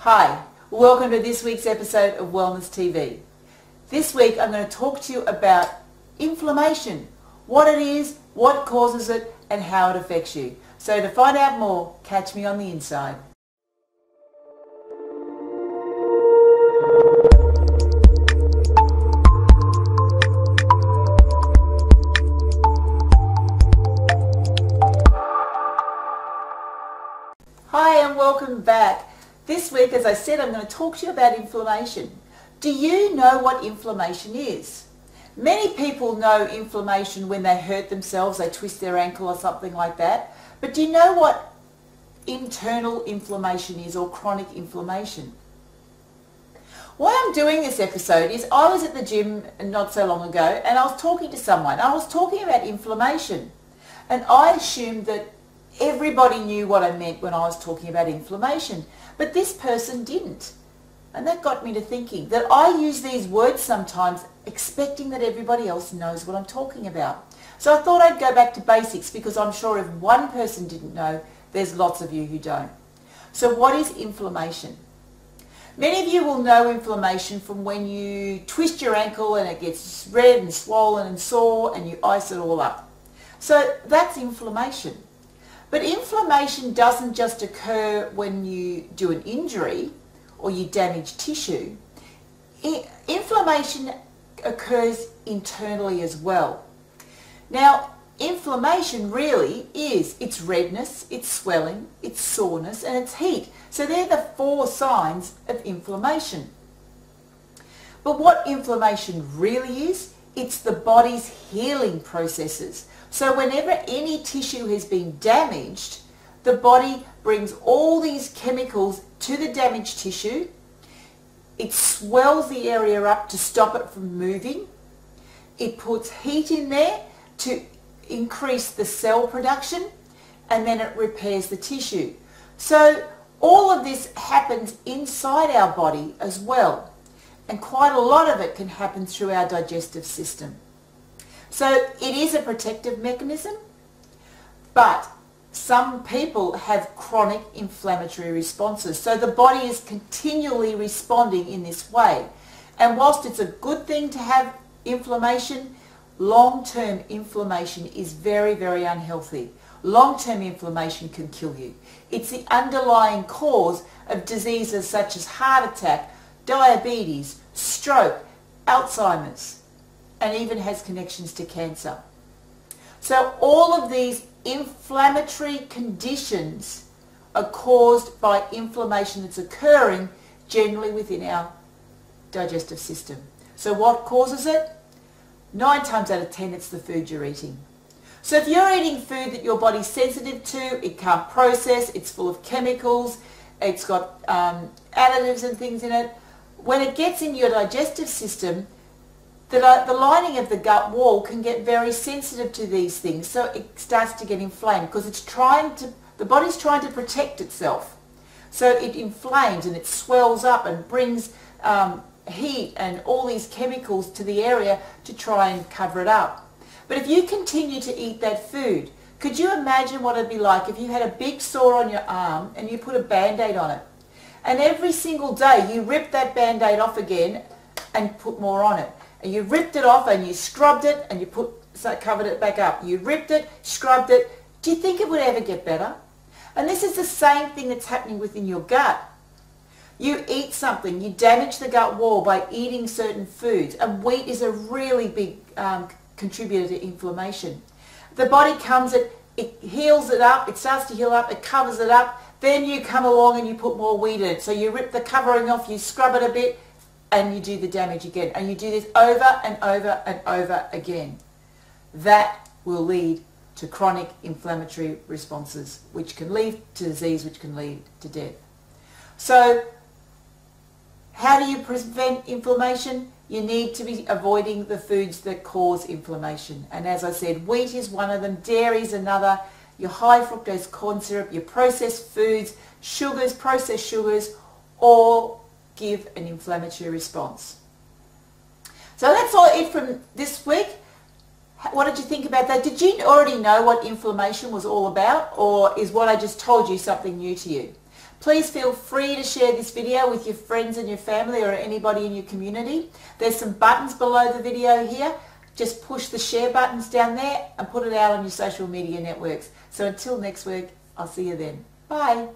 Hi, welcome to this week's episode of Wellness TV. This week I'm going to talk to you about inflammation, what it is, what causes it, and how it affects you. So to find out more, catch me on the inside. Hi and welcome back. This week, as I said, I'm going to talk to you about inflammation. Do you know what inflammation is? Many people know inflammation when they hurt themselves, they twist their ankle or something like that. But do you know what internal inflammation is, or chronic inflammation? Why I'm doing this episode is I was at the gym not so long ago and I was talking to someone. I was talking about inflammation and I assumed that everybody knew what I meant when I was talking about inflammation, but this person didn't. And that got me to thinking that I use these words sometimes expecting that everybody else knows what I'm talking about. So I thought I'd go back to basics, because I'm sure if one person didn't know, there's lots of you who don't. So what is inflammation? Many of you will know inflammation from when you twist your ankle and it gets red and swollen and sore and you ice it all up. So that's inflammation. But inflammation doesn't just occur when you do an injury or you damage tissue. Inflammation occurs internally as well. Now, inflammation really is, it's redness, it's swelling, it's soreness, and it's heat. So they're the four signs of inflammation. But what inflammation really is, it's the body's healing processes. So whenever any tissue has been damaged, the body brings all these chemicals to the damaged tissue. It swells the area up to stop it from moving. It puts heat in there to increase the cell production, and then it repairs the tissue. So all of this happens inside our body as well. And quite a lot of it can happen through our digestive system. So it is a protective mechanism, but some people have chronic inflammatory responses. So the body is continually responding in this way. And whilst it's a good thing to have inflammation, long-term inflammation is very, very unhealthy. Long-term inflammation can kill you. It's the underlying cause of diseases such as heart attack, diabetes, stroke, Alzheimer's, and even has connections to cancer. So all of these inflammatory conditions are caused by inflammation that's occurring generally within our digestive system. So what causes it? 9 times out of 10, it's the food you're eating. So if you're eating food that your body's sensitive to, it can't process, it's full of chemicals, it's got additives and things in it, when it gets in your digestive system, the lining of the gut wall can get very sensitive to these things, so it starts to get inflamed because the body's trying to protect itself. So it inflames and it swells up and brings heat and all these chemicals to the area to try and cover it up. But if you continue to eat that food, could you imagine what it'd be like if you had a big sore on your arm and you put a Band-Aid on it? And every single day you ripped that Band-Aid off again and put more on it. And you ripped it off and you scrubbed it and you covered it back up. You ripped it, scrubbed it. Do you think it would ever get better? And this is the same thing that's happening within your gut. You eat something, you damage the gut wall by eating certain foods. And wheat is a really big contributor to inflammation. The body comes, it heals it up, it starts to heal up, it covers it up. Then you come along and you put more wheat in it. So you rip the covering off, you scrub it a bit, and you do the damage again. And you do this over and over and over again. That will lead to chronic inflammatory responses, which can lead to disease, which can lead to death. So how do you prevent inflammation? You need to be avoiding the foods that cause inflammation. And as I said, wheat is one of them, dairy is another, your high fructose corn syrup, your processed foods, sugars, processed sugars, all give an inflammatory response. So that's all it from this week. What did you think about that? Did you already know what inflammation was all about, or is what I just told you something new to you? Please feel free to share this video with your friends and your family or anybody in your community. There's some buttons below the video here. Just push the share buttons down there and put it out on your social media networks. So until next week, I'll see you then. Bye.